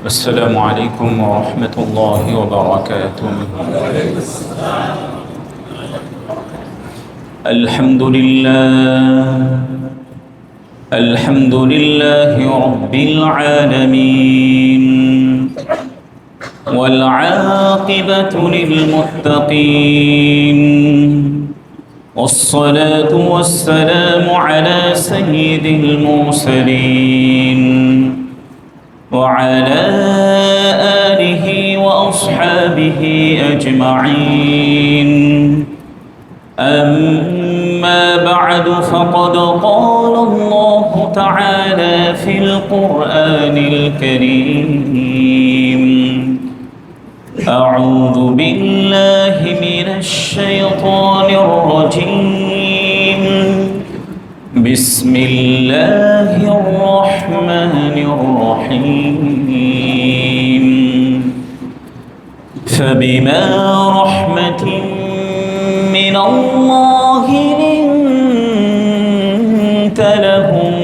السلام عليكم ورحمة الله وبركاته. الحمد لله رب العالمين، والعاقبة للمتقين، والصلاة والسلام على سيد المرسلين وعلى آله وأصحابه أجمعين. أما بعد، فقد قال الله تعالى في القرآن الكريم: أعوذ بالله من الشيطان الرجيم، بسم الله الرحمن الرحيم. فبما رحمة من الله لنت لهم،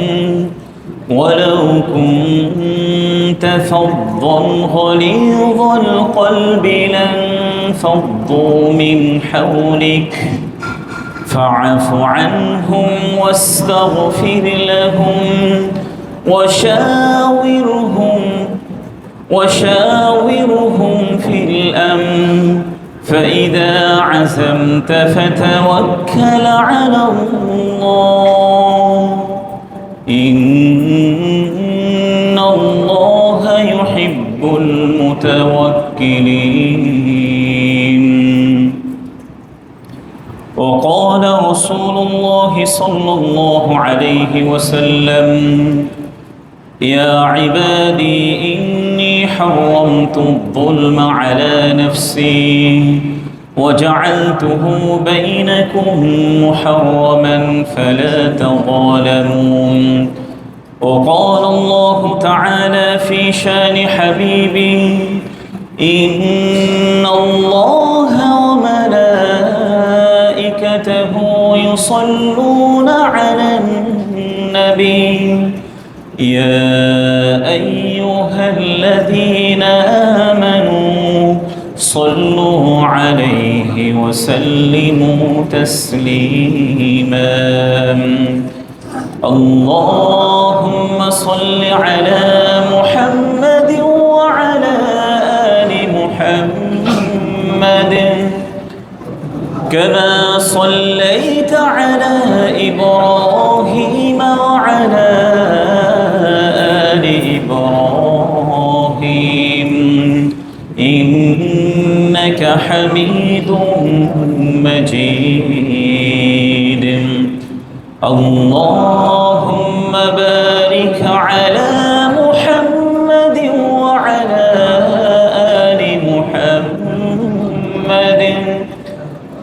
ولو كنت فظا غليظ القلب لانفضوا من حولك، فاعف عنهم واستغفر لهم وشاورهم في الأمر، فإذا عزمت فتوكل على الله، إن الله يحب المتوكلين. وقال رسول الله صلى الله عليه وسلم: يا عبادي إني حرمت الظلم على نفسي وجعلته بينكم محرما فلا تظالمون. وقال الله تعالى في شان حبيبه: إن الله وملائكته يصلون على النبي، يا أيها الذين آمنوا صلوا عليه وسلموا تسليما. اللهم صل على محمد وعلى آل محمد، كما صليت على إبراهيم وعلى آل إبراهيم إنك حميد مجيد. اللهم بارك على محمد وعلى آل محمد،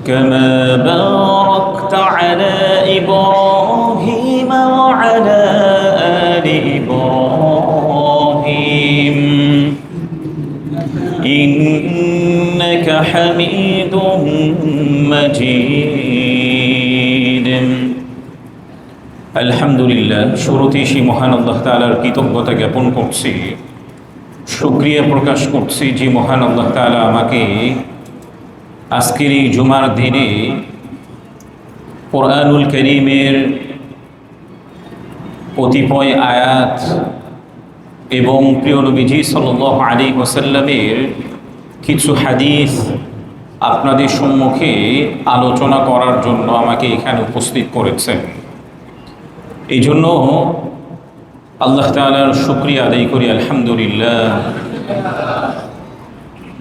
كما باركت على إبراهيم وعلى آل إبراهيم إنك حميد مجيد। আলহামদুলিল্লাহ, শুরুতেই সেই মহান আল্লাহ তাআলার কৃতজ্ঞতা জ্ঞাপন করছি, শুকরিয়া প্রকাশ করছি যে মহান আল্লাহ তাআলা আমাকে আজকের এই জুমার দিনে কোরআনুল কারীমের কতিপয় আয়াত এবং প্রিয় নবীজি সাল্লাল্লাহু আলাইহি ওয়াসাল্লামের কিছু হাদিস আপনাদের সম্মুখে আলোচনা করার জন্য আমাকে এখানে উপস্থিত করেছেন। এই জন্য আল্লাহ তাআলার শুকরিয়া আদায় করি, আলহামদুলিল্লাহ।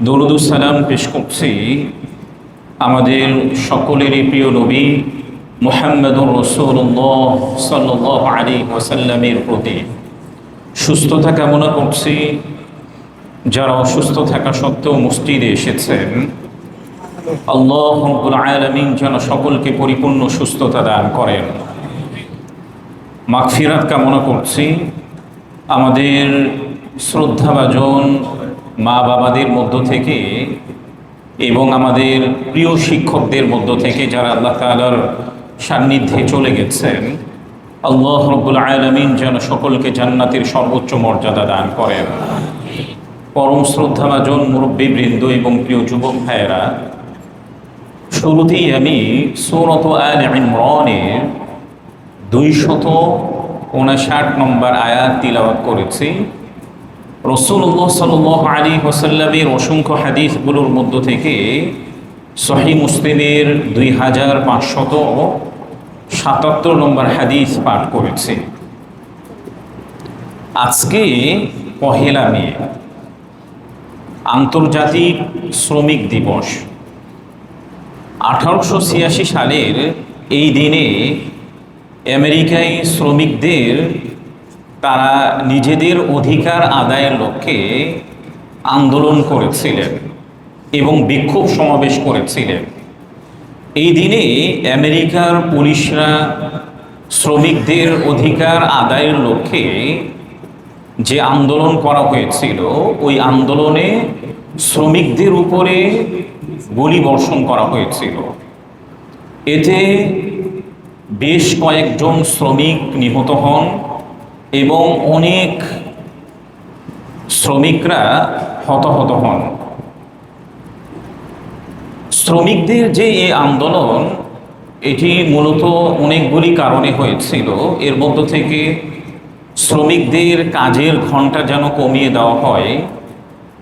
দরুদ ও সালাম পেশ করছি আমাদের সকলেরই প্রিয় নবী মুহাম্মদুর রাসূলুল্লাহ সাল্লাল্লাহু আলাইহি ওয়াসাল্লামের প্রতি। সুস্থতা কামনা করছি যারা অসুস্থ থাকা সত্ত্বেও মসজিদে এসেছেন, আল্লাহ রাব্বুল আলামিন যেন সকলকে পরিপূর্ণ সুস্থতা দান করেন। মাগফিরাত কামনা করছি আমাদের শ্রদ্ধাভাজন মা বাবাদের মধ্য থেকে এবং আমাদের প্রিয় শিক্ষকদের মধ্য থেকে যারা আল্লাহ তাআলার সান্নিধ্যে চলে গেছেন। আল্লাহ রাব্বুল আলামিন যেন সকলকে জান্নাতের সর্বোচ্চ মর্যাদা দান করেন। পরম শ্রদ্ধাভাজন মুরব্বীবৃন্দ এবং প্রিয় যুবক ভাইয়েরা, শুরুতেই আমি সূরাত আলে ইমরানের 259 নম্বর আয়াত তিলাওয়াত করেছি। রাসূলুল্লাহ সাল্লাল্লাহু আলাইহি ওয়াসাল্লামের অসংখ্য হাদিসগুলোর মধ্য থেকে সহিহ মুসলিমের 2577 নম্বর হাদিস পাঠ করেছি। আজকে পহেলা মে, আন্তর্জাতিক শ্রমিক দিবস। 1886 সালের এই দিনে আমেরিকায় শ্রমিকদের তারা নিজেদের অধিকার আদায়ের লক্ষ্যে আন্দোলন করেছিলেন এবং বিক্ষোভ সমাবেশ করেছিলেন। এই দিনে আমেরিকার পুলিশরা শ্রমিকদের অধিকার আদায়ের লক্ষ্যে যে আন্দোলন করা হয়েছিল, ওই আন্দোলনে শ্রমিকদের উপরে গুলি বর্ষণ করা হয়েছিল। এতে বেশ কয়েকজন শ্রমিক নিহত হন এবং অনেক শ্রমিকরা হতাহত হন। শ্রমিকদের যে এই আন্দোলন, এটি মূলত অনেকগুলি কারণে হয়েছিল। এর মধ্য থেকে শ্রমিকদের কাজের ঘন্টা যেন কমিয়ে দেওয়া হয়,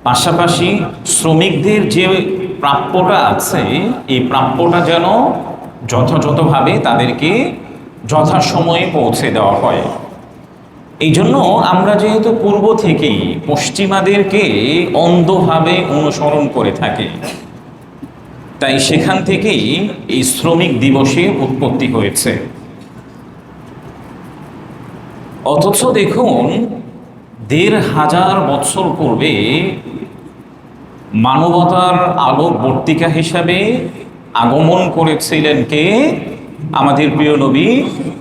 পাশাপাশি শ্রমিকদের যে প্রাপ্যটা আছে, এই প্রাপ্যটা যেন যথাযথভাবে তাদেরকে যথাসময়ে পৌঁছে দেওয়া হয়। এই জন্য আমরা যেহেতু পূর্ব থেকেই পশ্চিমাদেরকে অন্ধভাবে অনুসরণ করে থাকি, তাই সেখান থেকেই এই শ্রমিক দিবসের উৎপত্তি হয়েছে। অথচ দেখুন, 1500 বছর পূর্বে মানবতার আলোকবর্তিকা হিসাবে আগমন করেছিলেন কে? আমাদের প্রিয় নবী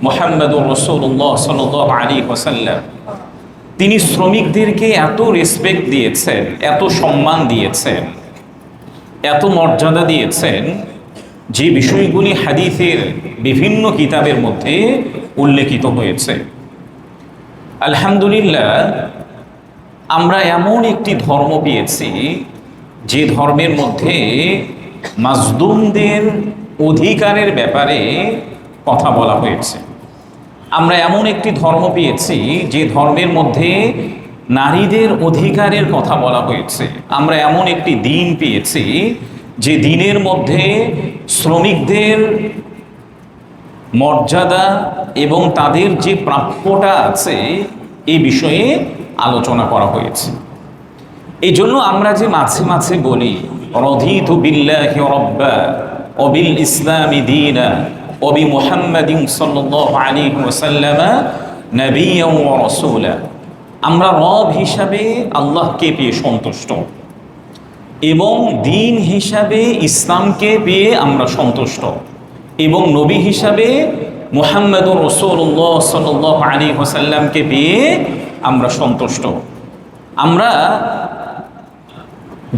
মুহাম্মদুর রাসূলুল্লাহ সাল্লাল্লাহু আলাইহি ওয়াসাল্লাম। তিনি শ্রমিকদেরকে এত রেসপেক্ট দিয়েছেন, এত সম্মান দিয়েছেন, এত মর্যাদা দিয়েছেন, যে বিষয়গুলি হাদিসের বিভিন্ন কিতাবের মধ্যে উল্লেখিত হয়েছে। আলহামদুলিল্লাহ, আমরা এমন একটি ধর্ম পেয়েছি যে ধর্মের মধ্যে মাজলুমদের অধিকারের ব্যাপারে কথা বলা হয়েছে। আমরা এমন একটি ধর্ম পেয়েছি যে ধর্মের মধ্যে নারীদের অধিকারের কথা বলা হয়েছে। আমরা এমন একটি দিন পেয়েছি যে দিনের মধ্যে শ্রমিকদের মর্যাদা এবং তাদের যে প্রাপ্যটা আছে এই বিষয়ে আলোচনা করা হয়েছে। এই জন্য আমরা যে মাঝে মাঝে বলি, রাদিতু বিল্লাহি রাব্বা ওয়া বিল ইসলামি দীনা ওয়া বি মুহাম্মাদিন সাল্লাল্লাহু আলাইহি ওয়াসাল্লাম নবিয়্যান ওয়া রাসূলা। আমরা রব হিসাবে আল্লাহকে পেয়ে সন্তুষ্ট এবং দিন হিসাবে ইসলামকে পেয়ে আমরা সন্তুষ্ট এবং নবী হিসাবে মুহাম্মদুর রাসূলুল্লাহ সাল্লাল্লাহু আলাইহি ওয়াসাল্লামকে পেয়ে আমরা সন্তুষ্ট। আমরা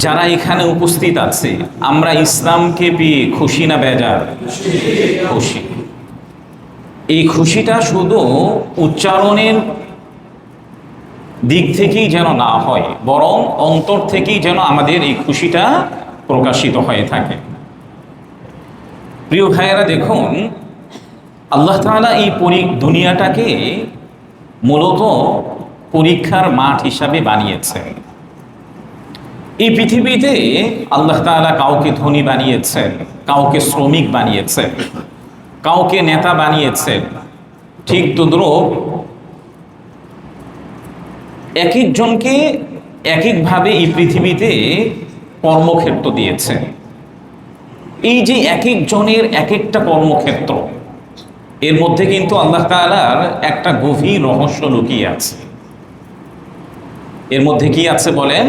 যারা এখানে উপস্থিত আছে, আমরা ইসলামকে পেয়ে খুশি না বেজার? খুশি। এই খুশিটা শুধু উচ্চারণের দিক থেকেই যেন না হয়, বরং অন্তর থেকেই যেন আমাদের এই খুশিটা প্রকাশিত হয়ে থাকে। প্রিয় ভাইয়েরা, দেখুন, আল্লাহ তাআলা এই দুনিয়াটাকে মূলত পরীক্ষার মাঠ হিসাবে বানিয়েছেন। এই পৃথিবীতে আল্লাহ তাআলা কাউকে ধনী বানিয়েছেন, কাউকে শ্রমিক বানিয়েছেন, কাউকে নেতা বানিয়েছেন। ঠিক তদ্রূপ এক একজনকে এক একভাবে এই পৃথিবীতে কর্মক্ষেত্র দিয়েছেন। এই যে এক একজনের এক একটা কর্মক্ষেত্র, এর মধ্যে কিন্তু আল্লাহ তাআলার একটা গভীর রহস্য লুকিয়ে আছে। এর মধ্যে কি আছে বলেন?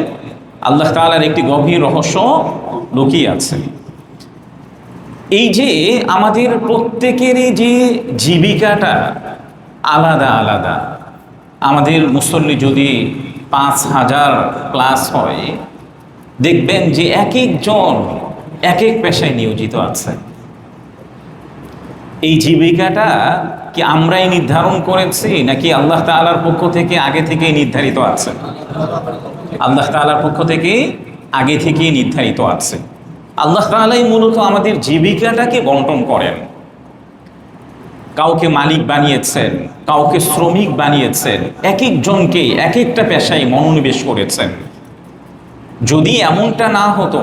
আল্লাহ তাআলার একটি গভীর রহস্য লুকিয়ে আছে। এই যে আমাদের প্রত্যেকেরই যে জীবিকাটা আলাদা আলাদা, আমাদের মুসল্লি যদি 5000 প্লাস হয়, দেখবেন যে এক একজন এক এক পেশায় নিয়োজিত আছে। এই জীবিকাটা কি আমরাই নির্ধারণ করেছি নাকি আল্লাহ তাআলার পক্ষ থেকে আগে থেকেই নির্ধারিত আছে? আল্লাহ তাআলার পক্ষ থেকে আগে থেকেই নির্ধারিত আছে। আল্লাহ তাআলাই মূলত আমাদের জীবিকাটাকে বন্টন করেন। কাউকে মালিক বানিয়েছেন, কাউকে শ্রমিক বানিয়েছেন, এক একজনকে এক একটা পেশায় মনোনিবেশ করেছেন। যদি এমনটা না হতো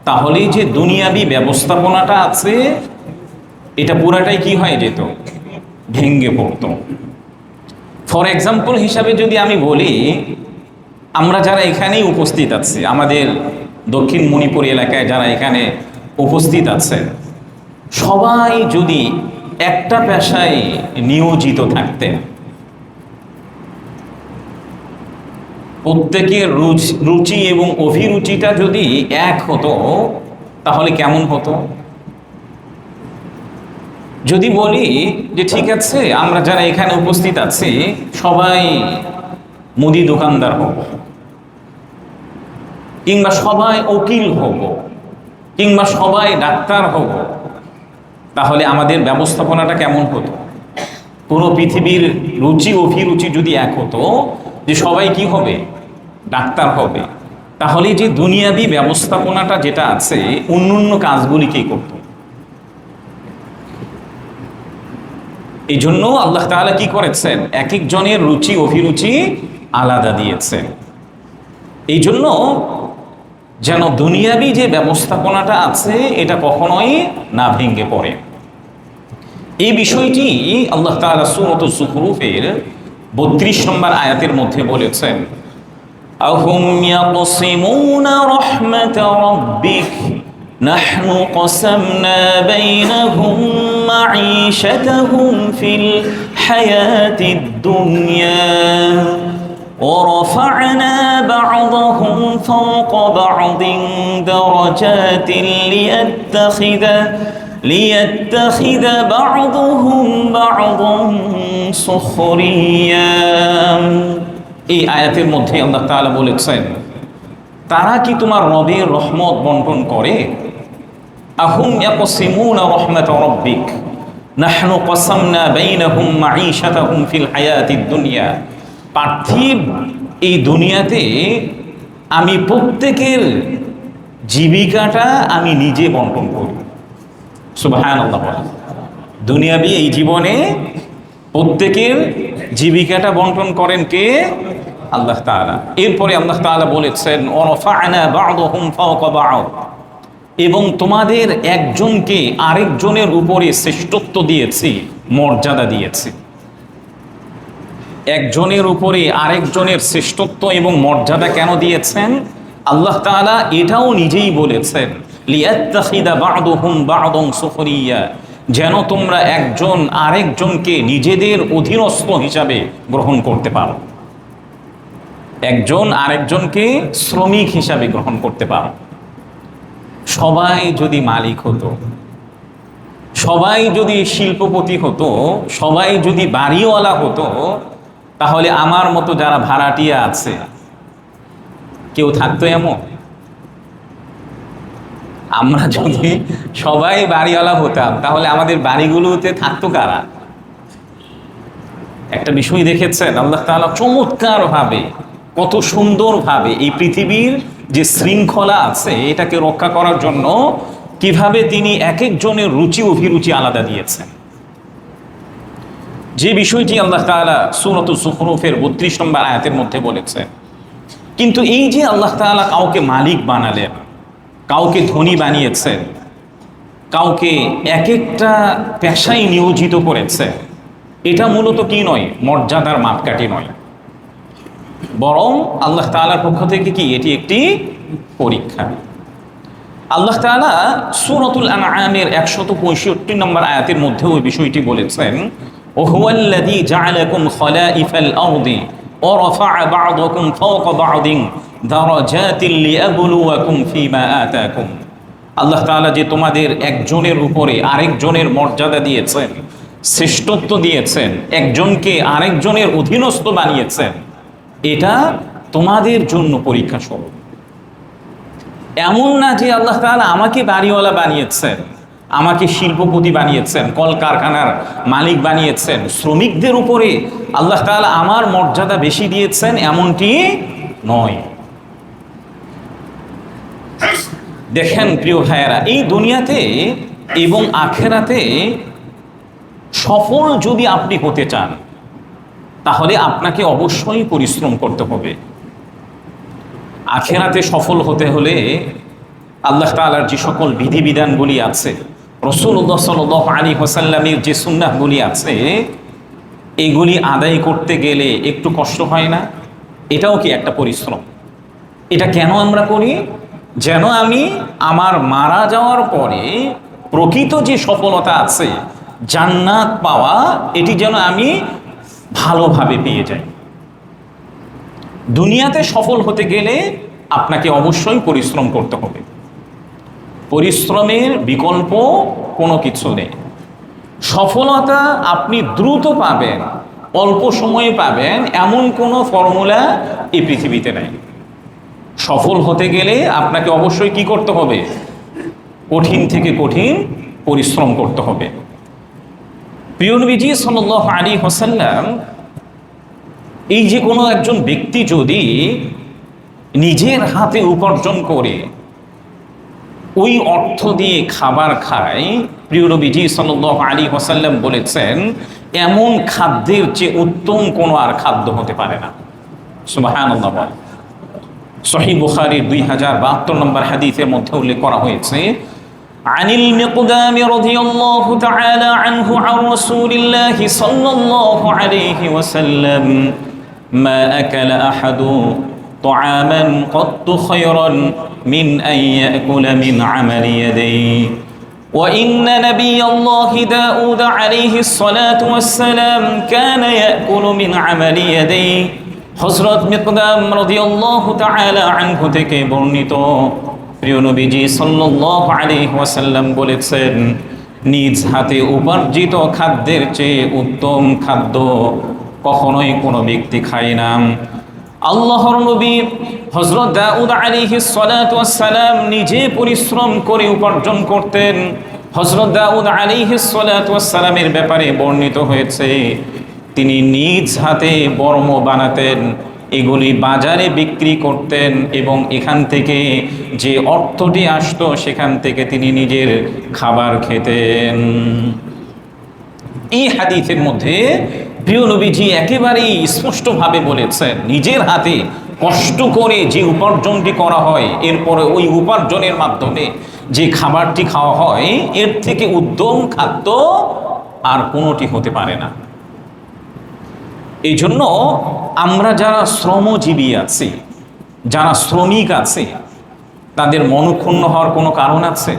তাহলে যে দুনিয়াবি ব্যবস্থাপনাটা আছে এটা পুরাটাই কি হয়ে যেত, ভেঙ্গে পড়তো। ফর এক্সাম্পল হিসাবে যদি আমি বলি, আমরা যারা এখানেই উপস্থিত আছি, আমাদের দক্ষিণ মণিপুর এলাকায় যারা এখানে উপস্থিত আছে, সবাই যদি একটা পেশায় নিয়োজিত থাকতেন, প্রত্যেকের রুচি এবং অভিরুচিটা যদি এক হতো তাহলে কেমন হতো? যদি বলি যে ঠিক আছে, আমরা যারা এখানে উপস্থিত আছি সবাই মুদি দোকানদার হব, কিংবা সবাই উকিল হব, কিংবা সবাই ডাক্তার হব, তাহলে আমাদের ব্যবস্থাপনাটা কেমন হতো? পুরো পৃথিবীর রুচি অভিরুচি যদি এক হতো যে সবাই কি হবে, ডাক্তার হবে, তাহলে যে দুনিয়াবি ব্যবস্থাপনাটা যেটা আছে অন্যান্য কাজগুলি কে করত? এই জন্য আল্লাহ তাআলা কি করেছেন, এক একজনের রুচি অভিরুচি আলাদা দিয়েছেন। এই জন্য যেন দুনিয়াবি যে ব্যবস্থাপনাটা আছে এটা কখনোই না ভেঙে পড়ে। এই বিষয়টি আল্লাহ তাআলা সূরাতুজ যুখরুফের ৩২ নম্বর আয়াতের মধ্যে বলেছেন, আহুম ইয়াকসিমুনা রাহমাত রাব্বিক নাহনু কসামনা বাইনাহুম মাঈশাতাহুম ফিল হায়াতিদ দুনিয়া ورفعنا بعضهم فوق بعض درجات ليتخذ بعضهم بعضا سخريا। এই আয়াতের মধ্যে আল্লাহ তাআলা বলেছেন, তারা কি তোমার রবের রহমত বন্টন করে? আহুম ইয়াকসিমুনা রাহমাত রাব্বিক নাহনু কসামনা বাইনাহুম মাঈশাতাহুম ফিল হায়াতিদ দুনিয়া। পার্থিব এই দুনিয়াতে আমি প্রত্যেকের জীবিকাটা আমি নিজে বন্টন করি। সুবহানাল্লাহ। দুনিয়াবি এই জীবনে প্রত্যেকের জীবিকাটা বন্টন করেন কে? আল্লাহ তাআলা। এরপরে আল্লাহ তাআলা বলেছেন, ওয়ারাফা'না বা'দাহুম ফাওকা বা'দ, এবং তোমাদের একজনকে আরেকজনের উপরে শ্রেষ্ঠত্ব দিয়েছি, মর্যাদা দিয়েছি। একজনের উপরে আরেকজনের শ্রেষ্ঠত্ব এবং মর্যাদা কেন দিয়েছেন? আল্লাহ তাআলা এটাও নিজেই বলেছেন, লিয়াত্তাখিদা বা'দুহুম বা'দান সুখরিয়া, যেন তোমরা একজন আরেকজনকে নিজেদের অধীনস্থ হিসাবে গ্রহণ করতে পারো, একজন আরেকজনকে শ্রমিক হিসাবে গ্রহণ করতে পারো। সবাই যদি মালিক হতো, সবাই যদি শিল্পপতি হতো, সবাই যদি বাড়িওয়ালা হতো, তাহলে আমার মতো যারা ভাড়াটিয়া আছে কেউ থাকতো এমন? আমরা যদি সবাই বাড়িওয়ালা হতাম তাহলে আমাদের বাড়িগুলোতে থাকতো কারা? একটা বিষয় দেখেছেন, আল্লাহ তাআলা চমৎকার ভাবে, কত সুন্দর ভাবে এই পৃথিবীর যে শৃঙ্খলা আছে এটাকে রক্ষা করার জন্য কিভাবে তিনি এক একজনের রুচি অভিরুচি আলাদা দিয়েছেন। যে বিষয়টি আল্লাহ তাআলা সূরাতুজ যুখরুফের ৩২ নম্বর আয়াতের মধ্যে বলেছেন। কিন্তু এই যে আল্লাহ তাআলা কাউকে মালিক বানালেন, কাউকে ধনী বানিয়েছেন, কাউকে এক একটা পেশায় নিয়োজিত করেছে, এটা মূলত কি নয়, মর্যাদার মাপকাঠি নয়, বরং আল্লাহ তাআলার পক্ষ থেকে কি এটি একটি পরীক্ষা। আল্লাহ তাআলা সূরাতুল আনআমের ১৬৫ নম্বর আয়াতের মধ্যেও ওই বিষয়টি বলেছেন, ওহুয়াল্লাযী জাআলাকুম খলাইফাল আরদি ওয়া রাফা'a বা'দাকুম ফাওকা বা'দিন দারাজাতিন লিয়াবলুয়াকুম ফীমা আতাকুম। আল্লাহ তাআলা যে তোমাদের একজনের উপরে আরেকজনের মর্যাদা দিয়েছেন, শ্রেষ্ঠত্ব দিয়েছেন, একজনকে আরেকজনের অধীনস্থ বানিয়েছেন, এটা তোমাদের জন্য পরীক্ষা স্বরূপ। এমন না যে আল্লাহ তাআলা আমাকে বাড়িওয়ালা বানিয়েছেন, আমাকে শিল্পপতি বানিয়েছেন, কলকারখানার মালিক বানিয়েছেন, শ্রমিকদের উপরে আল্লাহ তাআলা আমার মর্যাদা বেশি দিয়েছেন, এমনটি নয়। দেখেন প্রিয় ভাইয়েরা, এই দুনিয়াতে এবং আখেরাতে সফল যদি আপনি হতে চান, তাহলে আপনাকে অবশ্যই পরিশ্রম করতে হবে। আখেরাতে সফল হতে হলে আল্লাহ তাআলার যে সকল বিধিবিধানগুলি আছে, রাসূলুল্লাহ সাল্লাল্লাহু আলাইহি ওয়াসাল্লামের যে সুন্নাহগুলি আছে, এগুলি আদায় করতে গেলে একটু কষ্ট হয় না? এটাও কি একটা পরিশ্রম? এটা কেন আমরা করি? যেন আমি আমার মারা যাওয়ার পরে প্রকৃত যে সফলতা আছে, জান্নাত পাওয়া, এটি যেন আমি ভালোভাবে পেয়ে যাই। দুনিয়াতে সফল হতে গেলে আপনাকে অবশ্যই পরিশ্রম করতে হবে। পরিশ্রমের বিকল্প কোনো কিছু নেই। সফলতা আপনি দ্রুত পাবেন, অল্প সময়ে পাবেন, এমন কোনো ফর্মুলা এই পৃথিবীতে নাই। সফল হতে গেলে আপনাকে অবশ্যই কি করতে হবে? কঠিন থেকে কঠিন পরিশ্রম করতে হবে। প্রিয় নবীজি সাল্লাল্লাহু আলাইহি ওয়াসাল্লাম, এই যে কোনো একজন ব্যক্তি যদি নিজের হাতে উপার্জন করে ওই অর্থ দিয়ে খাবার খায়, প্রিয় নবীজি সাল্লাল্লাহু আলাইহি ওয়াসাল্লাম বলেছেন, এমন খাদ্যের চেয়ে উত্তম কোনো আর খাদ্য হতে পারে না। সুবহানাল্লাহ। সহিহ বুখারীর 2072 নম্বর হাদিসের মধ্যে উল্লেখ করা হয়েছে, আনিল মিকদাম রাদিয়াল্লাহু তাআলা আনহু আন রাসূলিল্লাহি সাল্লাল্লাহু আলাইহি ওয়াসাল্লাম, মা আকালা আহাদু طعاما قط خيرا من أن يأكل من عمل يديه وإن نبي الله داود عليه الصلاة والسلام كان يأكل من عمل يديه। হযরত মিকদাম রাদিয়াল্লাহু তাআলা আনহু থেকে বর্ণিত, প্রিয় নবীজি সাল্লাল্লাহু আলাইহি ওয়াসাল্লাম বলেছেন, নিজ হাতে উপার্জিত খাদ্যের চেয়ে উত্তম খাদ্য কখনোই কোনো ব্যক্তি খায় না। আল্লাহর নবী হযরত দাউদ আলাইহিস সালাতু ওয়াস সালাম নিজে পরিশ্রম করে উপার্জন করতেন। হযরত দাউদ আলাইহিস সালাতু ওয়াস সালামের ব্যাপারে বর্ণিত হয়েছে, তিনি নিজ হাতে বর্ম বানাতেন, এগুলি বাজারে বিক্রি করতেন এবং এখান থেকে যে অর্থটি আসতো সেখান থেকে তিনি নিজের খাবার খেতেন। এই হাদিসের মধ্যে প্রিয় নবীজি একেবারেই স্পষ্টভাবে বলেছেন, নিজের হাতে কষ্ট করে যে উপার্জনটি করা হয়, এরপরে ওই উপার্জনের মাধ্যমে যে খাবারটি খাওয়া হয়, এর থেকে উত্তম খাদ্য আর কোনোটি হতে পারে না। এই জন্য আমরা যারা শ্রমজীবী আছি, যারা শ্রমিক আছে, তাদের মনক্ষুণ্ণ হওয়ার কোনো কারণ আছে?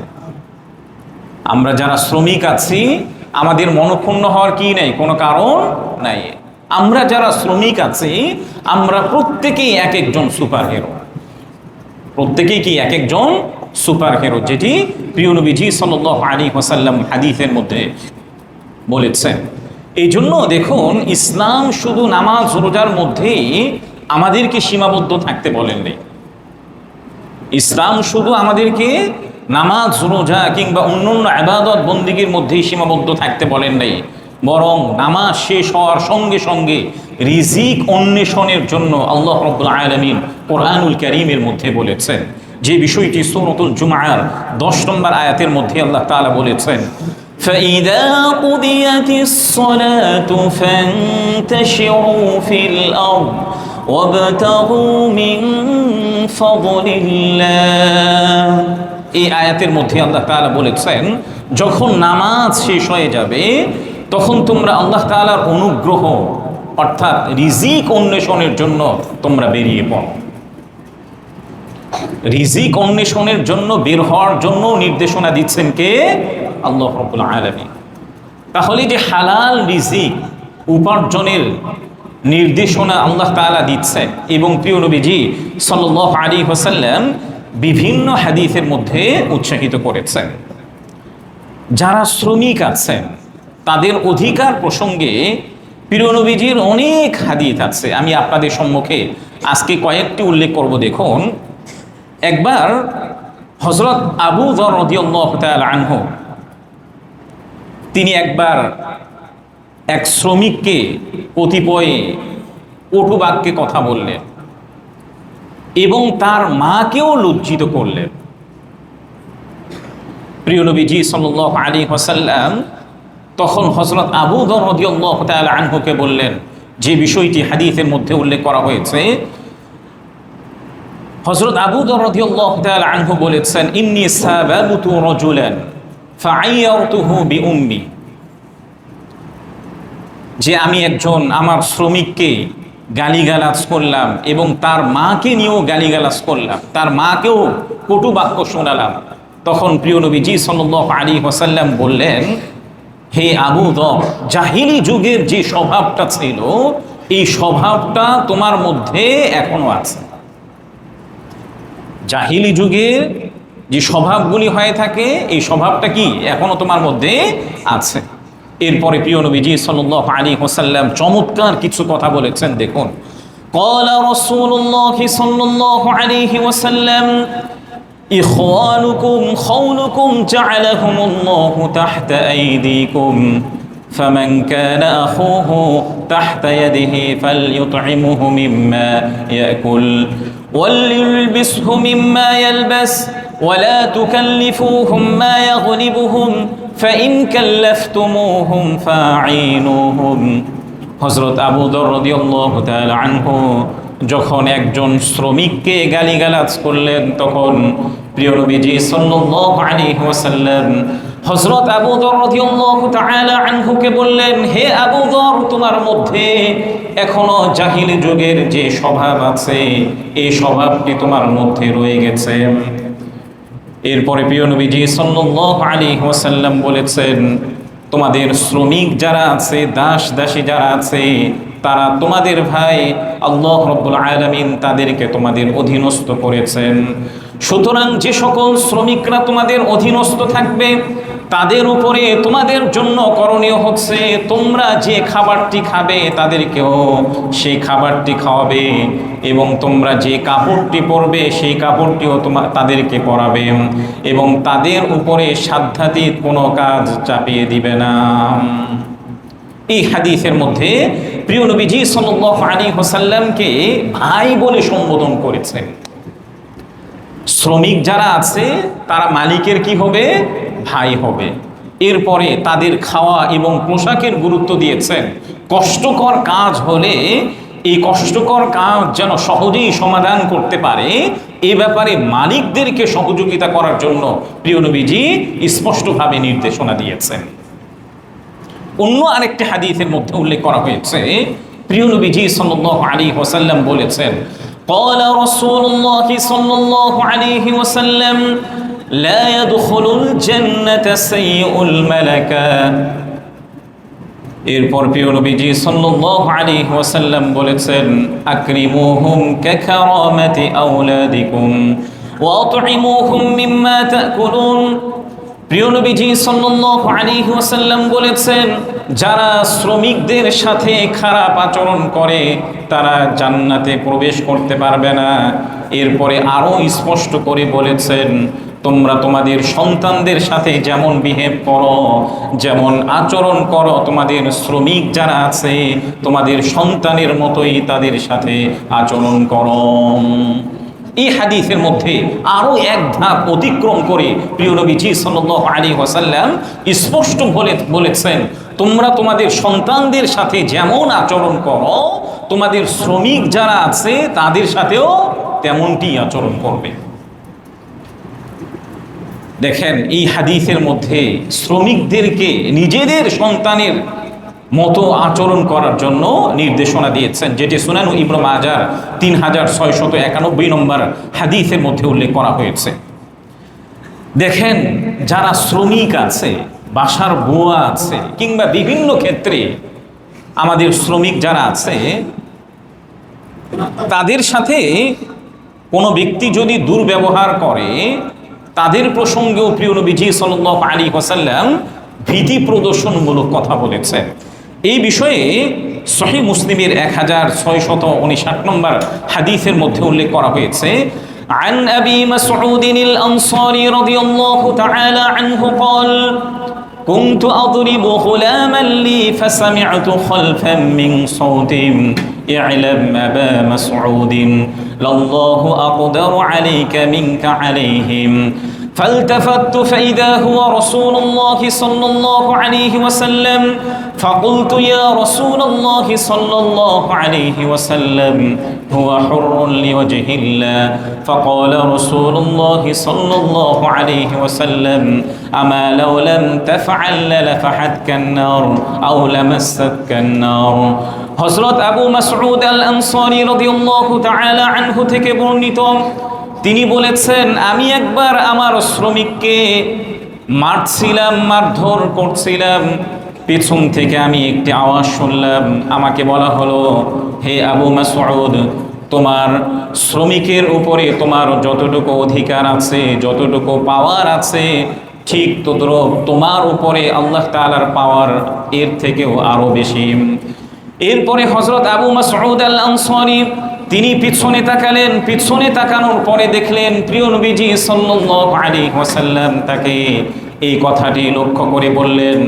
আমরা যারা শ্রমিক আছি, আমাদের মনক্ষুণ্ণ হওয়ার কি নাই? কোনো কারণ নাই। আমরা যারা শ্রমিক আছি, আমরা প্রত্যেকেই এক একজন সুপার হিরো। প্রত্যেকেই কি এক একজন সুপার হিরো, যেটি প্রিয় নবীজি সাল্লাল্লাহু আলাইহি ওয়াসাল্লাম হাদিসের মধ্যে বলেছেন। এই জন্য দেখুন, ইসলাম শুধু নামাজ রোজার মধ্যেই আমাদেরকে সীমাবদ্ধ থাকতে বলেননি। ইসলাম শুধু আমাদেরকে নামাজ রোজা কিংবা অন্যান্য ইবাদত বন্দেগীর মধ্যেই সীমাবদ্ধ থাকতে বলেন নাই, বরং নামাজ শেষ হওয়ার সঙ্গে সঙ্গে রিজিক অন্বেষণের জন্য আল্লাহ রাব্বুল আলামিন কোরআনুল কারীমের মধ্যে বলেছেন। যে বিষয়টি সূরাতুল জুমআর 10 নম্বর আয়াতের মধ্যে আল্লাহ তাআলা বলেছেন, فَإِذَا قُضِيَتِ الصَّلَاةُ فَانتَشِرُوا فِي الْأَرْضِ وَابْتَغُوا مِنْ فَضْلِ اللَّهِ। এই আয়াতের মধ্যে আল্লাহ তাআলা বলেছেন, যখন নামাজ শেষ হয়ে যাবে তখন তোমরা আল্লাহ তাআলার অনুগ্রহ অর্থাৎ রিজিক অন্বেষণের জন্য তোমরা বেরিয়ে পড়ো। রিজিক অন্বেষণের জন্য বের হওয়ার জন্য নির্দেশনা দিচ্ছেন কে? আল্লাহ রাব্বুল আলামিন। তাহলে যে হালাল রিজিক উপার্জনের নির্দেশনা আল্লাহ তাআলা দিচ্ছেন এবং প্রিয় নবীজি সাল্লাল্লাহু আলাইহি ওয়াসাল্লাম বিভিন্ন হাদিসের মধ্যে উৎসাহিত করেছেন। যারা শ্রমিক আছেন তাদের অধিকার প্রসঙ্গে প্রিয় নবীজির অনেক হাদিস আছে, আমি আপনাদের সম্মুখে আজকে কয়েকটি উল্লেখ করব। দেখুন, একবার হযরত আবু যর রাদিয়াল্লাহু তাআলা আনহু, তিনি একবার এক শ্রমিককে কতিপয় কটু বাক্যে কথা বললেন এবং তার মাকেও লজ্জিত করলেন। প্রিয় নবীজি সাল্লাল্লাহু আলাইহি ওয়াসাল্লাম তখন হযরত আবু যর রাদিয়াল্লাহু তাআলা আনহুকে বললেন, যে বিষয়টি হাদিসের মধ্যে উল্লেখ করা হয়েছে। হযরত আবু যর রাদিয়াল্লাহু তাআলা আনহু বলেছেন, ইন্নী সাবাবতু রাজুলান ফাআইয়ারতুহু বিউম্মি, যে আমি একজন আমার শ্রমিককে গালিগালাজ করলাম এবং তার মাকে নিয়েও গালিগালাজ করলাম, তার মাকেও কটু বাক্য শোনালাম। তখন প্রিয় নবীজি সাল্লাল্লাহু আলাইহি ওয়াসাল্লাম বললেন, হে আবু যর, জাহিলি যুগের যে স্বভাবটা ছিল এই স্বভাবটা তোমার মধ্যে এখনো আছে। জাহিলি যুগের যে স্বভাবগুলি হয়ে থাকে এই স্বভাবটা কি এখনো তোমার মধ্যে আছে। এরপরে প্রিয় নবীজি সাল্লাল্লাহু আলাইহি ওয়াসাল্লাম চমৎকার কিছু কথা বলেছেন, দেখুন। ক্বালা রাসূলুল্লাহ সাল্লাল্লাহু আলাইহি ওয়াসাল্লাম, ইখওয়ানুকুম খাওলুকুম জাআলাহুমুল্লাহু তাহতা আইদিকুম ফামান কানা আখুহু তাহতা ইয়াদিহি ফালইউতইমুহু মিম্মা ইয়াকুল ওয়ালইলবিসহু মিম্মা ইয়ালবাস ওয়ালা তুকাল্লিফুহুম মা ইয়াগলিবুহুম ফাইন কাল্লাফতুমুহুম ফাঈনুহুম। হযরত আবু যর রাদিয়াল্লাহু তাআলা আনহু যখন একজন শ্রমিককে গালিগালাজ করলেন, তখন প্রিয় নবীজি সাল্লাল্লাহু আলাইহি ওয়াসাল্লাম হযরত আবু যর রাদিয়াল্লাহু তাআলা আনহুকে বললেন, হে আবু যর, তোমার মধ্যে এখনো জাহিলি যুগের যে স্বভাব আছে এই স্বভাবটি তোমার মধ্যে রয়ে গেছে। এরপরে প্রিয় নবীজি সাল্লাল্লাহু আলাইহি ওয়াসাল্লাম বলেছেন, তোমাদের শ্রমিক যারা আছে, দাস দাসী যারা আছে, তারা তোমাদের ভাই, আল্লাহ রাব্বুল আলামিন তাদেরকে তোমাদের অধীনস্থ করেছেন। সুতরাং যে সকল শ্রমিকরা তোমাদের অধীনস্থ থাকবে তাদের উপরে তোমাদের জন্য করণীয় হচ্ছে তোমরা যে খাবারটি খাবে তাদেরকেও সেই খাবারটি খাওয়াবে এবং তোমরা যে কাপড়টি পরবে সেই কাপড়টিও তাদেরকে পরাবে এবং তাদের উপরে সাধ্যাতীত কোনো কাজ চাপিয়ে দিবে না। এই হাদিসের মধ্যে প্রিয় নবীজি সাল্লাল্লাহু আলাইহি ওয়াসাল্লামকে ভাই বলে সম্বোধন করেছেন। শ্রমিক যারা আছে তারা মালিকের কি হবে? ভাই হবে। এরপরে তাদের খাওয়া এবং পোশাকের গুরুত্ব দিয়েছেন। কষ্টকর কাজ হলে এই কষ্টকর কাজ যেন সহজেই সমাধান করতে পারে এ ব্যাপারে মালিকদেরকে সহযোগিতা করার জন্য প্রিয় নবীজি স্পষ্টভাবে নির্দেশনা দিয়েছেন। অন্য আরেকটি হাদিসের মধ্যে উল্লেখ করা হয়েছে, প্রিয় নবীজি সাল্লাল্লাহু আলাইহি ওয়াসাল্লাম বলেছেন, قال رسول الله صلى الله عليه وسلم لا يدخل الجنة سيء الملكا। এরপর প্রিয় নবীজি সাল্লাল্লাহু আলাইহি ওয়াসাল্লাম বলেছেন, আকরিমুহুম কাকারামাতি আওলাদিকুম ওয়া আতইমুহুম মিম্মা তাকুলুন। প্রিয় নবীজি সাল্লাল্লাহু আলাইহি ওয়াসাল্লাম বলেছেন, যারা শ্রমিকদের সাথে খারাপ আচরণ করে তারা জান্নাতে প্রবেশ করতে পারবে না। এরপরে আরো স্পষ্ট করে বলেছেন, তোমরা তোমাদের সন্তানদের সাথে যেমন বিহেভ করো, যেমন আচরণ করো, তোমাদের শ্রমিক যারা আছে তোমাদের সন্তানের মতোই তাদের সাথে আচরণ করো। এই হাদিসের মধ্যে আরো এক ধাপ অতিক্রম করে প্রিয় নবীজি সাল্লাল্লাহু আলাইহি ওয়াসাল্লাম স্পষ্ট বলেছেন, তোমরা তোমাদের সন্তানদের সাথে যেমন আচরণ করো তোমাদের শ্রমিক যারা আছে তাদের সাথেও তেমনটি আচরণ করবে। দেখেন, এই হাদিসের মধ্যে শ্রমিকদেরকে নিজেদের সন্তানের মতো আচরণ করার জন্য নির্দেশনা দিয়েছেন, যেটি সুনান ইবনে মাজার 3691 নম্বর হাদিসের মধ্যে উল্লেখ করা হয়েছে। দেখেন, যারা শ্রমিক আছে, বাসার বুয়া আছে, কিংবা বিভিন্ন ক্ষেত্রে আমাদের শ্রমিক যারা আছে তাদের সাথে কোনো ব্যক্তি যদি দুর্ব্যবহার করে তাদের প্রসঙ্গেও প্রিয় নবীজি সাল্লাল্লাহু আলাইহি ওয়াসাল্লাম ভীতি প্রদর্শনমূলক কথা বলেছেন। এই বিষয়ে সহিহ মুসলিমের 1659 নম্বর হাদিসের মধ্যে উল্লেখ করা হয়েছে, عن أبي مسعود الأنصاري رضي الله تعالى عنه قال كنت أضرب غلاما لي فسمعت خلفا من صوت اعلم أبا مسعود لله أقدر عليك منك عليهم فالتفت فإذا هو رسول الله صلى الله عليه وسلم فقلت يا رسول الله صلى الله عليه وسلم هو حر لوجه الله فقال رسول الله صلى الله عليه وسلم أما لو لم تفعل للفحتك النار أو لمستك النار হযরত আবু মাসউদ আল আনসারী রাদিয়াল্লাহু তাআলা আনহু থেকে বর্ণিত, তিনি বলেছেন, আমি একবার আমার শ্রমিককে মারছিলাম, মারধর করছিলাম। পেছন থেকে আমি একটি আওয়াজ শুনলাম। আমাকে বলা হলো, হে আবু মাসউদ, তোমার শ্রমিকের উপরে তোমার যতটুকু অধিকার আছে, যতটুকু পাওয়ার আছে, ঠিক তদ্রূপ তোমার উপরে আল্লাহ তাআলার পাওয়ার এর থেকেও আরো বেশি। এরপরে হযরত আবু মাসউদ আল আনসারী তিনি পিছনে তাকালেন। পিছনে তাকানোর পরে দেখলেন প্রিয় নবীজি সাল্লাল্লাহু আলাইহি ওয়াসাল্লাম তাকে এই কথাটি লক্ষ্য করে বললেন।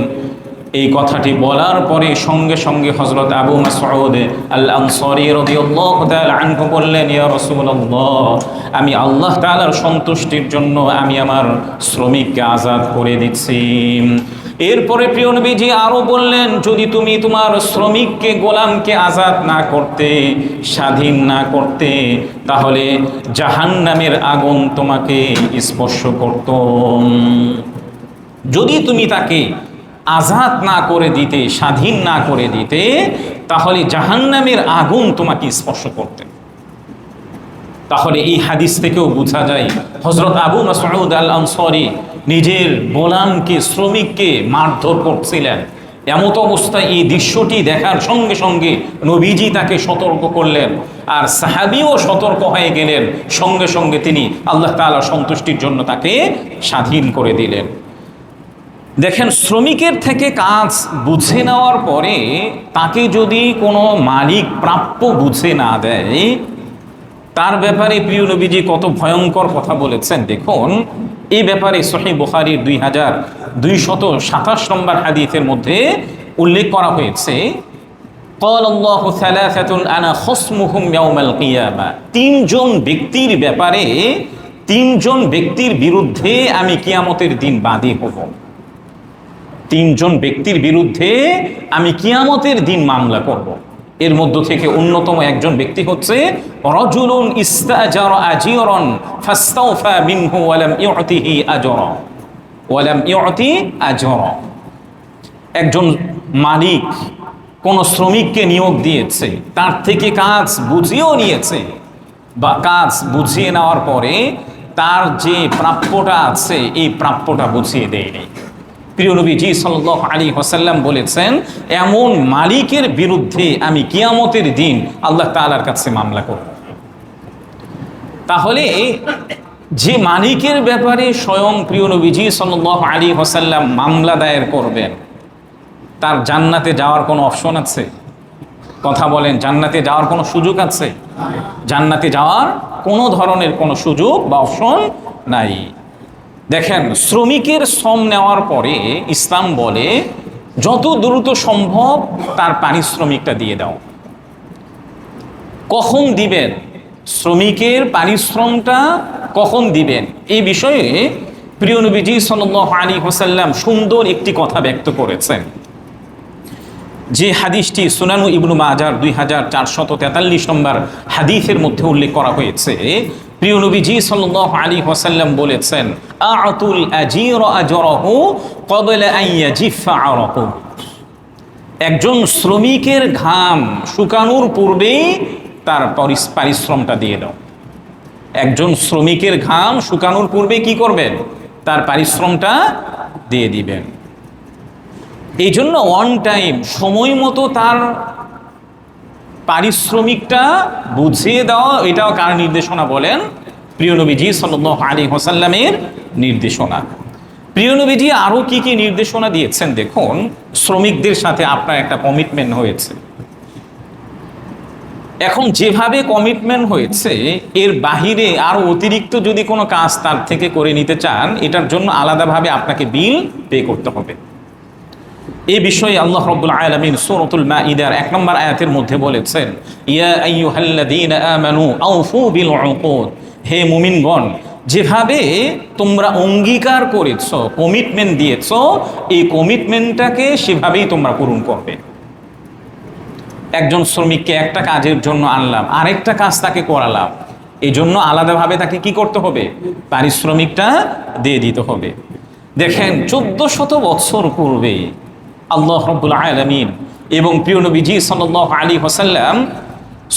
এই কথাটি বলার পরে সঙ্গে সঙ্গে হযরত আবু মাসউদ আল আনসারী রাদিয়াল্লাহু তাআলা আনহু বললেন, ইয়া রাসূলুল্লাহ, আমি আল্লাহ তাআলার সন্তুষ্টির জন্য আমি আমার শ্রমিককে আজাদ করে দিচ্ছি। এরপরে প্রিয় নবীজি আরো বললেন, যদি তুমি তোমার শ্রমিককে, গোলামকে আজাদ না করতে, স্বাধীন না করতে, তাহলে জাহান্নামের আগুন তোমাকে স্পর্শ করত। যদি তুমি তাকে আজাদ না করে দিতে, স্বাধীন না করে দিতে, তাহলে জাহান্নামের আগুন তোমাকে স্পর্শ করতে। তাহলে এই হাদিস থেকেও বোঝা যায় হযরত আবু মাসউদ আল আনসারী নিজের গোলামকে, শ্রমিককে মারধর করছিলেন। এমত অবস্থায় এই দৃশ্যটি দেখার সঙ্গে সঙ্গে নবীজি তাকে সতর্ক করলেন, আর সাহাবীও সতর্ক হয়ে গেলেন। সঙ্গে সঙ্গে তিনি আল্লাহ তাআলার সন্তুষ্টির জন্য তাকে স্বাধীন করে দিলেন। দেখেন, শ্রমিকের থেকে কাজ বুঝে নেওয়ার পরে তাকে যদি কোনো মালিক প্রাপ্য বুঝে না দেয়, তার ব্যাপারে প্রিয় নবীজি কত ভয়ঙ্কর কথা বলেছেন দেখুন। এই ব্যাপারে সহিহ বুখারীর 2227 নম্বর হাদিসের মধ্যে উল্লেখ করা হয়েছে, ক্বালাল্লাহু সালাসাতুন আনা খুসমুহুম ইয়াউমাল কিয়ামা। তিনজন ব্যক্তির ব্যাপারে, তিনজন ব্যক্তির বিরুদ্ধে আমি কিয়ামতের দিন বাদী হব। তিনজন ব্যক্তির বিরুদ্ধে আমি কিয়ামতের দিন মামলা করব। এর মধ্য থেকে অন্যতম একজন ব্যক্তি হচ্ছে রাজুলুন ইস্তাজারা আজিরান ফাস্তাওফা মিনহু ওয়া লাম ইউতিহি আজরা ওয়া লাম ইউতি আজরা। একজন মালিক কোন শ্রমিককে নিয়োগ দিয়েছে, তার থেকে কাজ বুঝিয়েও নিয়েছে, বা কাজ বুঝিয়ে নেওয়ার পরে তার যে প্রাপ্যটা আছে এই প্রাপ্যটা বুঝিয়ে দেয়নি। প্রিয় নবীজি সাল্লাল্লাহু আলাইহি ওয়াসাল্লাম বলেছেন, এমন মালিকের বিরুদ্ধে আমি কিয়ামতের দিন আল্লাহ তাআলার কাছে মামলা করব। তাহলে যে মালিকের ব্যাপারে স্বয়ং প্রিয় নবীজি সাল্লাল্লাহু আলাইহি ওয়াসাল্লাম মামলা দায়ের করবেন, তার জান্নাতে যাওয়ার কোনো অপশন আছে? কথা বলেন, জান্নাতে যাওয়ার কোনো সুযোগ আছে? জান্নাতে যাওয়ার কোনো ধরনের কোনো সুযোগ বা অপশন নাই। দেখেন, শ্রমিকের শ্রম নেওয়ার পরে ইসলাম বলে যত দ্রুত সম্ভব তার পারিশ্রমিকটা দিয়ে দাও। কখন দিবেন? শ্রমিকের পারিশ্রমটা কখন দিবেন, এই বিষয়ে প্রিয় নবীজি সাল্লাল্লাহু আলাইহি ওয়াসাল্লাম সুন্দর একটি কথা ব্যক্ত করেছেন। যে হাদিসটি সুনানু ইবনু মাজার 2443 নম্বর হাদিসের মধ্যে উল্লেখ করা হয়েছে, প্রিয় নবীজি সাল্লাল্লাহু আলাইহি ওয়াসাল্লাম বলেছেন, আ'তুল আজীর আজরাহু ক্বাবলা আন ইয়াজিফা আরাকু। একজন শ্রমিকের ঘাম শুকানোর পূর্বেই তার পারিশ্রমটা দিয়ে দাও। একজন শ্রমিকের ঘাম শুকানোর পূর্বে কি করবেন? তার পারিশ্রমটা দিয়ে দিবেন। এই জন্য অন টাইম, সময় মতো তার পারিশ্রমিকটা বুঝিয়ে দেওয়া, এটাও কার নির্দেশনা বলেন? প্রিয় নবীজি সাল্লাল্লাহু আলাইহি ওয়াসাল্লামের নির্দেশনা। প্রিয় নবীজি আরও কি কি নির্দেশনা দিয়েছেন দেখুন। শ্রমিকদের সাথে আপনার একটা কমিটমেন্ট হয়েছে, এখন যেভাবে কমিটমেন্ট হয়েছে এর বাহিরে আরও অতিরিক্ত যদি কোনো কাজ তার থেকে করে নিতে চান, এটার জন্য আলাদাভাবে আপনাকে বিল পে করতে হবে। এই বিষয়ে আল্লাহ রাব্বুল আলামিন সূরাতুল মাঈদার 1 নম্বর আয়াতের মধ্যে বলেছেন, ইয়া আইয়ুহাল্লাযীনা আমানু আউফু বিল উকুদ। হে মুমিনগণ, যেভাবে তোমরা অঙ্গীকার করেছ, কমিটমেন্ট দিয়েছ, এই কমিটমেন্টটাকে সেভাবেই তোমরা পূরণ করবে। একজন শ্রমিককে একটা কাজের জন্য আনলাম, আরেকটা কাজ তাকে করালাম, এই জন্য আলাদাভাবে তাকে কি করতে হবে? পারিশ্রমিকটা দিয়ে দিতে হবে। দেখেন 1400 বছর পূর্বে আল্লাহ রাব্বুল আলামিন এবং প্রিয় নবীজি সাল্লাল্লাহু আলাইহি ওয়াসাল্লাম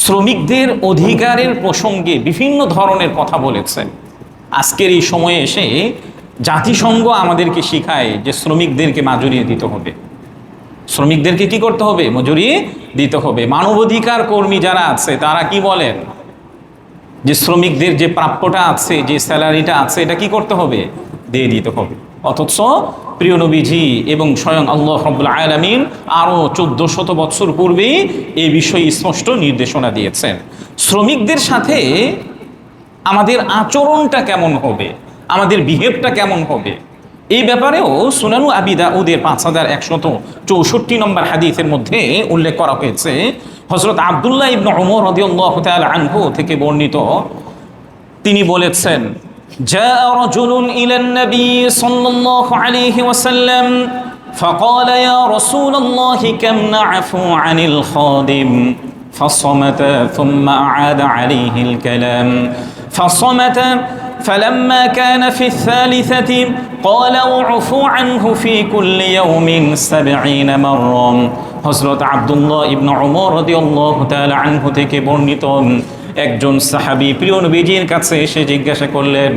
শ্রমিকদের অধিকারের প্রসঙ্গে বিভিন্ন ধরনের কথা বলেছেন। আজকের এই সময়ে এসে জাতিসংঘ আমাদেরকে শিখায় যে শ্রমিকদেরকে মজুরি দিতে হবে। শ্রমিকদেরকে কি করতে হবে? মজুরি দিতে হবে। মানবাধিকার কর্মী যারা আছে তারা কি বলেন? যে শ্রমিকদের যে প্রাপ্যটা আছে, যে স্যালারিটা আছে, এটা কি করতে হবে? দিয়ে দিতে হবে। অথচ প্রিয় নবীজি এবং স্বয়ং আল্লাহ রাব্বুল আলামিন আরও 1400 বছর পূর্বে এই বিষয়ে স্পষ্ট নির্দেশনা দিয়েছেন। শ্রমিকদের সাথে আমাদের আচরণটা কেমন হবে, আমাদের বিহেভটা কেমন হবে, এই ব্যাপারেও সুনানু আবি দাউদের 5164 নম্বর হাদিসের মধ্যে উল্লেখ করা হয়েছে। হযরত আব্দুল্লাহ ইবনে উমর রাদিয়াল্লাহু তাআলা আনহু থেকে বর্ণিত, তিনি বলেছেন, جاء رجل إلى النبي صلى الله عليه وسلم فقال يا رسول الله كم نعفو عن الخادم فصمت ثم أعاد عليه الكلام فصمت فلما كان في الثالثة قال اعفوا عنه في كل يوم 70 مرة হযরত আব্দুল্লাহ ইবনে উমর রাদিয়াল্লাহু তাআলা আনহু থেকে বর্ণিত একজন সাহাবী প্রিয় নবীজির কাছে এসে জিজ্ঞাসা করলেন,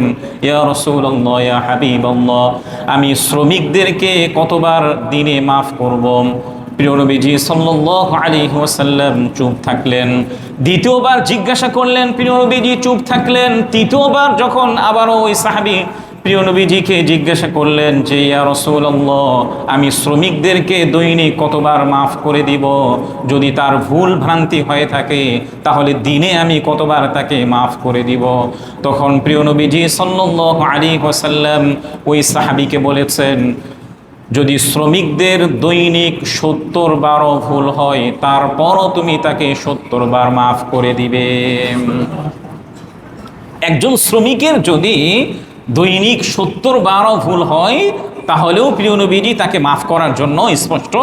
ইয়া রাসূলুল্লাহ, ইয়া হাবিবাল্লাহ, আমি শ্রমিকদেরকে কতবার দিনে মাফ করব? প্রিয় নবীজি সাল্লাল্লাহু আলাইহি ওয়াসাল্লাম চুপ থাকলেন। দ্বিতীয়বার জিজ্ঞাসা করলেন, প্রিয় নবীজি চুপ থাকলেন। তৃতীয়বার যখন আবারও ওই সাহাবী প্রিয় নবীজিকে জিজ্ঞাসা করলেন যে, ইয়া রাসূলুল্লাহ, আমি শ্রমিকদেরকে দৈনিক কতবার মাফ করে দিব? যদি তার ভুল ভ্রান্তি হয়ে থাকে তাহলে দিনে আমি কতবার তাকে মাফ করে দিব? তখন প্রিয় নবীজি সাল্লাল্লাহু আলাইহি ওয়াসাল্লাম ওই সাহাবীকে বলেছেন, যদি শ্রমিকদের দৈনিক 70 বার ভুল হয় তারপরও তুমি তাকে 70 বার মাফ করে দিবে। একজন শ্রমিকের যদি দৈনিক 70 বার ভুল হয় তাহলেও প্রিয় নবীজি তাকে মাফ করার জন্য স্পষ্ট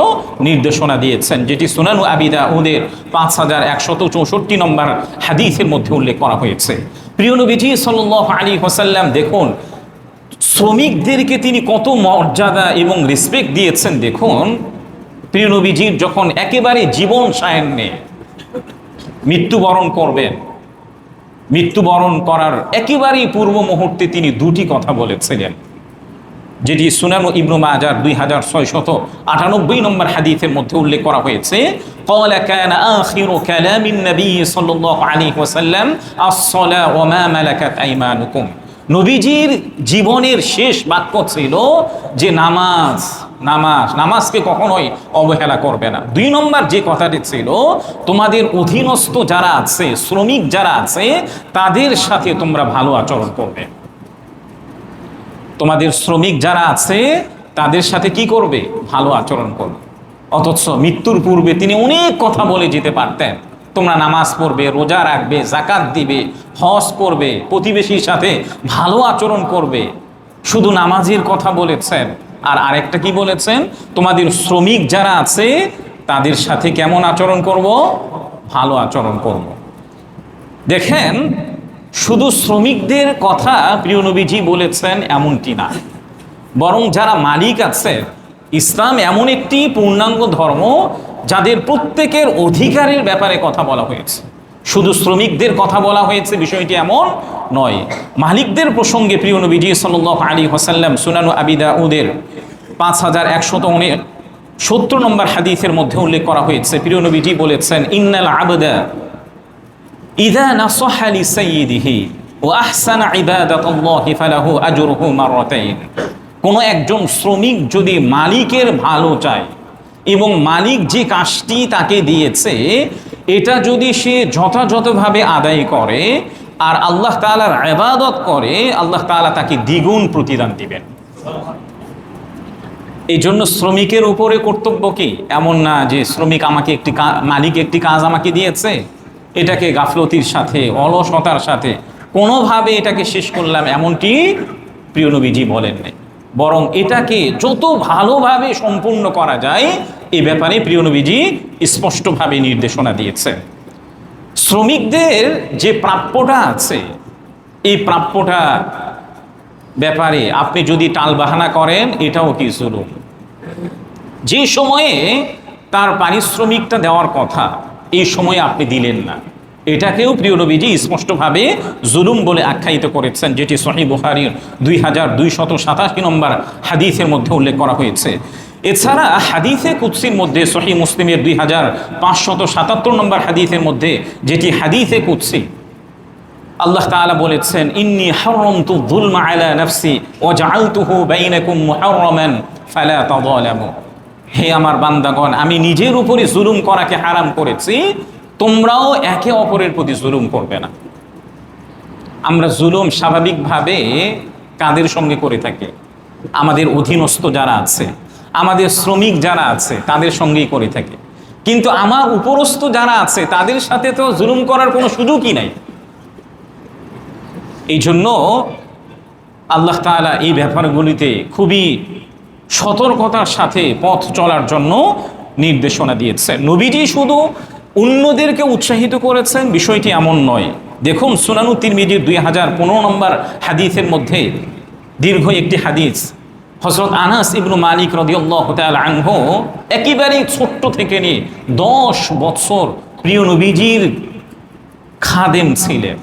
নির্দেশনা দিয়েছেন, যেটি সুনানু আবি দাউদের 5164 নম্বর হাদিসের মধ্যে উল্লেখ করা হয়েছে। প্রিয় নবীজি সাল্লাল্লাহু আলাইহি ওয়াসাল্লাম দেখুন শ্রমিকদেরকে তিনি কত মর্যাদা এবং রেসপেক্ট দিয়েছেন। দেখুন প্রিয় নবীজির যখন একেবারে জীবন সায়ান্নে মৃত্যুবরণ করবেন, মৃত্যুবরণ করার একেবারেই পূর্ব মুহূর্তে তিনি দুটি কথা বলেছিলেন, যেটি সুনান ইবনে মাজাহ 2698 নম্বর হাদিসের মধ্যে উল্লেখ করা হয়েছে। قال كان آخر كلام النبي صلى الله عليه وسلم الصلاة وما ملكت أيمانكم। নবীজির জীবনের শেষ বাক্য ছিল যে নামাজ, নামাজ, নামাজকে কখনোই অবহেলা করবে না। 2 নম্বর যে কথাটি ছিল, তোমাদের অধীনস্থ যারা আছে, শ্রমিক যারা আছে, তাদের সাথে তোমরা ভালো আচরণ করবে। তোমাদের শ্রমিক যারা আছে তাদের সাথে কি করবে? ভালো আচরণ করবে। অথচ মৃত্যুর পূর্বে তিনি অনেক কথা বলে যেতে পারতেন, তোমরা নামাজ পড়বে, রোজা রাখবে, যাকাত দিবে, হজ করবে, প্রতিবেশীর সাথে ভালো আচরণ করবে। শুধু নামাজের কথা বলেছেন, আর আরেকটা কি বলেছেন? তোমাদের শ্রমিক যারা আছে তাদের সাথে কেমন আচরণ করব? ভালো আচরণ করব। দেখেন শুধু শ্রমিকদের কথা প্রিয় নবীজি বলেছেন এমনটি না, বরং যারা মালিক আছে, ইসলাম এমন একটি পূর্ণাঙ্গ ধর্ম যাদের প্রত্যেকের অধিকারের ব্যাপারে কথা বলা হয়েছে। শুধু শ্রমিকদের কথা বলা হয়েছে বিষয়টি এমন নয়। মালিকদের প্রসঙ্গে প্রিয় নবীজি সাল্লাল্লাহু আলাইহি ওয়াসাল্লাম সুনানু আবি দাউদের 5170 নম্বর হাদিসের মধ্যে উল্লেখ করা হয়েছে। প্রিয় নবীজি বলেছেন, ইন্নাল আবদা ইযা নাসাহা লিসাইয়্যিদিহি ওয়া আহসানা ইবাদাতাল্লাহি ফালাহু আজরুহু মাররাতাইন। কোনো একজন শ্রমিক যদি মালিকের ভালো চায় এবং মালিক যে কাজটি তাকে দিয়েছে এটা যদি সে যথাযথভাবে আদায় করে আর আল্লাহ তাআলার ইবাদত করে, আল্লাহ তাআলা তাকে দ্বিগুণ প্রতিদান দিবেন। এই জন্য শ্রমিকের উপরে কর্তব্য কি? এমন না যে শ্রমিক আমাকে মালিক একটি কাজ আমাকে দিয়েছে, এটাকে গাফলতির সাথে, অলসতার সাথে কোনোভাবে এটাকে শেষ করলাম এমনটি প্রিয় নবীজি বলেন নাই, বরং এটাকে যত ভালোভাবে সম্পূর্ণ করা যায় এ ব্যাপারে প্রিয় নবীজি স্পষ্টভাবে নির্দেশনা দিয়েছেন। শ্রমিকদের যে প্রাপ্যটা আছে এই প্রাপ্যটা ব্যাপারে আপনি যদি টালবাহানা করেন এটাও কি জুলুম। যে সময়ে তার পারিশ্রমিকটা দেওয়ার কথা এই সময়ে আপনি দিলেন না, এটাকেও প্রিয় নবীজি স্পষ্টভাবে জুলুম বলে আখ্যায়িত করেছেন, যেটি সহিহ বুখারীর 2287 নম্বর হাদিসের মধ্যে উল্লেখ করা হয়েছে। এছাড়া হাদিসে কুদসির মধ্যে সহিহ মুসলিমের 2577 নম্বর হাদিসের মধ্যে, যেটি হাদিসে কুদসি, আল্লাহ তাআলা বলেছেন, ইন্নী হারামতু যুলমা আলা নাফসি ওয়া জাআলতুহু বাইনাকুম মুহাররামান ফালা তাযালামু। হে আমার বান্দাগণ, আমি নিজের উপরে জুলুম করাকে হারাম করেছি, তোমরাও একে অপরের প্রতি জুলুম করবে না। আমরা জুলুম স্বাভাবিকভাবে কাদের সঙ্গে করে থাকি? আমাদের অধীনস্থ যারা আছে, আমাদের শ্রমিক যারা আছে তাদের সঙ্গেই করে থাকি, কিন্তু আমার উপরস্থ যারা আছে তাদের সাথে তো জুলুম করার কোনো সুযোগই নাই। এই জন্য আল্লাহ তাআলা এই ব্যাপারগুলিতে খুবই সতর্কতার সাথে পথ চলার জন্য নির্দেশনা দিয়েছেন। নবীজি শুধু অন্যদেরকে উৎসাহিত করেছেন বিষয়টি এমন নয়। দেখুন সুনানু তিরমিজির 2015 নম্বর হাদিসের মধ্যে দীর্ঘ একটি হাদিস, হযরত আনাস ইবনু মালিক রাদিয়াল্লাহু তাআলা আনহু একেবারেই ছোট্ট থেকে নিয়ে 10 বছর প্রিয় নবীজির খাদেম ছিলেন,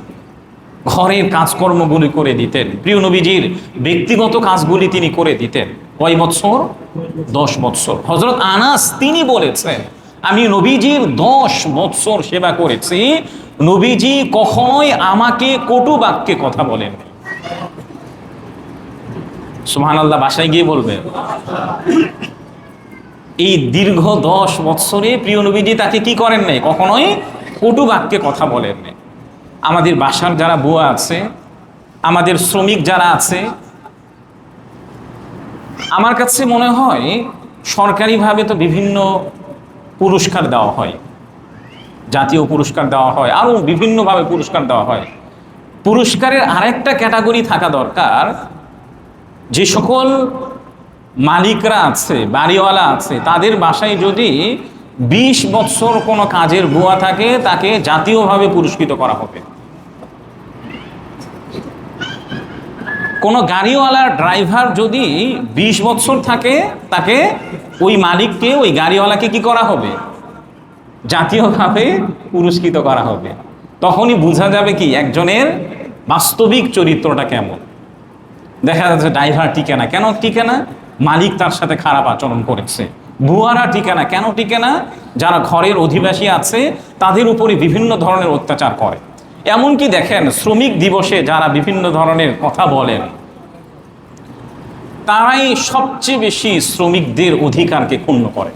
ঘরের কাজকর্মগুলি করে দিতেন, প্রিয় নবীজির ব্যক্তিগত কাজগুলি তিনি করে দিতেন। কয় বছর? 10 বছর। হযরত আনাস তিনি বলেছেন, আমি নবীজির 10 বছর সেবা করেছি, নবীজি কখনোই আমাকে কটু বাক্যে কথা বলেন। সুবহানাল্লাহ, বাসায় গিয়ে বলবেন। এই দীর্ঘ 10 বছরে প্রিয় নবীজি তাকে কি করেন নাই? কখনোই কটু বাক্যে কথা বলেন নাই। আমাদের বাসার যারা বুয়া আছে, আমাদের শ্রমিক যারা আছে, আমার কাছে মনে হয় সরকারিভাবে তো বিভিন্ন পুরস্কার দেওয়া হয়, জাতীয় পুরস্কার দেওয়া হয়, আরও বিভিন্নভাবে পুরস্কার দেওয়া হয়। পুরস্কারের আরেকটা ক্যাটাগরি থাকা দরকার, যে সকল মালিকরা আছে, বাড়িওয়ালা আছে, তাদের বাসায় যদি 20 বছর কোনো কাজের বুয়া থাকে তাকে জাতীয়ভাবে পুরস্কৃত করা হবে। কোনো গাড়িওয়ালার ড্রাইভার যদি 20 বছর থাকে তাকে, ওই মালিককে, ওই গাড়িওয়ালাকে কি করা হবে? জাতীয়ভাবে পুরস্কৃত করা হবে। তখনই বোঝা যাবে কি একজনের বাস্তবিক চরিত্রটা কেমন। দেখা যাচ্ছে ড্রাইভার টিকে না, কেন টিকে না? মালিক তার সাথে খারাপ আচরণ করেছে। বুয়ারা টিকে না, কেন টিকে না? যারা ঘরের অধিবাসী আছে তাদের উপরে বিভিন্ন ধরনের অত্যাচার করে। এমনকি দেখেন শ্রমিক দিবসে যারা বিভিন্ন ধরনের কথা বলেন, তারাই সবচেয়ে বেশি শ্রমিকদের অধিকারকে ক্ষুণ্ণ করে।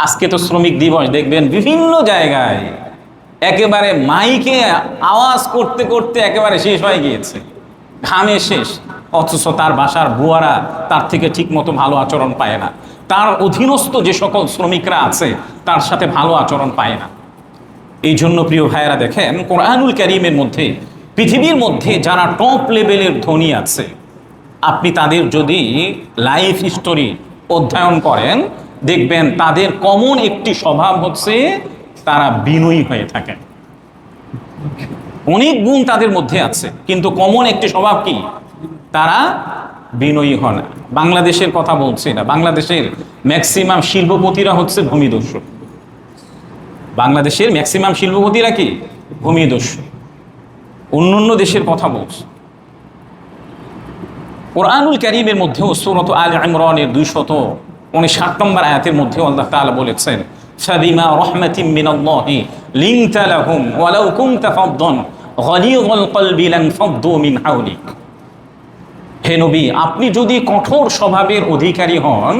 আজকে তো শ্রমিক দিবস, দেখবেন বিভিন্ন জায়গায় একেবারে মাইকে আওয়াজ করতে করতে একেবারে শেষ হয়ে গিয়েছে, ঘামে শেষ, অথচ তার বাসার বুয়ারা তার থেকে ঠিক মতো ভালো আচরণ পায় না, তার অধীনস্থ যে সকল শ্রমিকরা আছে তার সাথে ভালো আচরণ পায় না। এই জন্য প্রিয় ভাইয়েরা দেখেন কোরআনুল কারীমের মধ্যে পৃথিবীর মধ্যে যারা টপ লেভেলের ধনী আছে, আপনি তাদের যদি লাইফ হিস্টোরি অধ্যয়ন করেন দেখবেন তাদের কমন একটি স্বভাব হচ্ছে তারা বিনয়ী হয়ে থাকেন। অনেক গুণ তাদের মধ্যে আছে, কিন্তু কমন একটি স্বভাব কি? তারা বিনয়ী হন। বাংলাদেশের কথা বলছি না, বাংলাদেশের ম্যাক্সিমাম শিল্পপতিরা হচ্ছে ভূমিদস্যু। বাংলাদেশের ম্যাক্সিমাম শিল্পপতিরা কি? ভূমিদস্যু। অন্য দেশের কথা বলছে। কোরআনুল কারীমের মধ্যেও সূরাত আলে ইমরানের 259 নম্বর আয়াতের মধ্যেও আল্লাহ তাআলা বলেছেন, ফাবিমা রাহমাতিন মিনাল্লাহি লিনতা লাহুম ওয়ালাউ কুনতা ফাদ্দান গালিযাল কলবি লানফাদ্দু মিন হাওলিক। হে নবী, আপনি যদি কঠোর স্বভাবের অধিকারী হন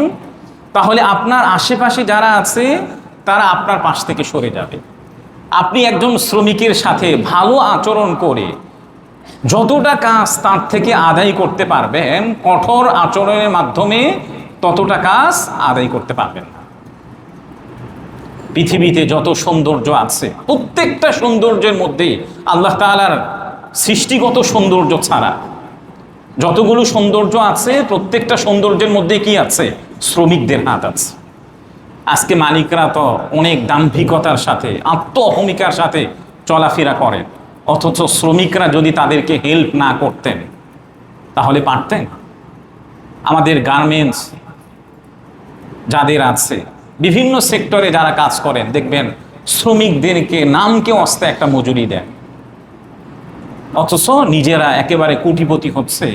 তাহলে আপনার আশেপাশে যারা আছে তারা আপনার পাশ থেকে সরে যাবে। আপনি একজন শ্রমিকের সাথে ভালো আচরণ করে যতটা কাজ তার থেকে আদায় করতে পারবেন, কঠোর আচরণের মাধ্যমে ততটা কাজ আদায় করতে পারবেন না। পৃথিবীতে যত সৌন্দর্য আছে প্রত্যেকটা সৌন্দর্যের মধ্যে আল্লাহ তাআলার সৃষ্টিগত সৌন্দর্য ছাড়া যতগুলো সৌন্দর্য আছে প্রত্যেকটা সৌন্দর্যের মধ্যে কি আছে? শ্রমিকদের হাত আছে। আজকে মালিকরা তো অনেক দাম্ভিকতার সাথে আত্ম অহমিকার সাথে চলাফেরা করেন, অথচ শ্রমিকরা যদি তাদেরকে হেল্প না করতেন তাহলে পারতেন? আমাদের গার্মেন্টস যাদের আছে, বিভিন্ন সেক্টরে যারা কাজ করেন, দেখবেন শ্রমিকদেরকে নামকে অস্তে একটা মজুরি দেন, অথচ নিজেরা একেবারে কোটিপতি হচ্ছে,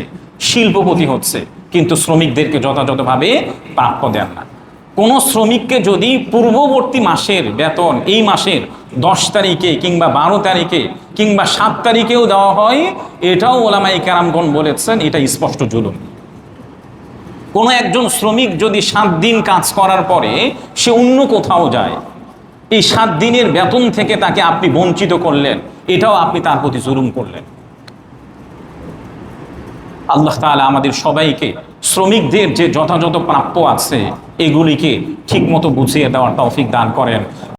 শিল্পপতি হচ্ছে, কিন্তু শ্রমিকদেরকে যথাযথভাবে প্রাপ্য দেন না। কোনো শ্রমিককে যদি পূর্ববর্তী মাসের বেতন এই মাসের 10 তারিখে কিংবা 12 তারিখে কিংবা 7 তারিখেও দেওয়া হয়, এটাও ওলামায়ে কেরামগণ বলেছেন এটা স্পষ্ট জুলুম। কোনো একজন শ্রমিক যদি 7 দিন কাজ করার পরে সে অন্য কোথাও যায়, এই 7 দিনের বেতন থেকে তাকে আপনি বঞ্চিত করলেন, এটাও আপনি তার প্রতি জুলুম করলেন। আল্লাহ তাআলা আমাদের সবাইকে শ্রমিকদের যে যথাযথ প্রাপ্য আছে এগুলিকে ঠিকমতো বুঝিয়ে দেওয়ার তৌফিক দান করেন।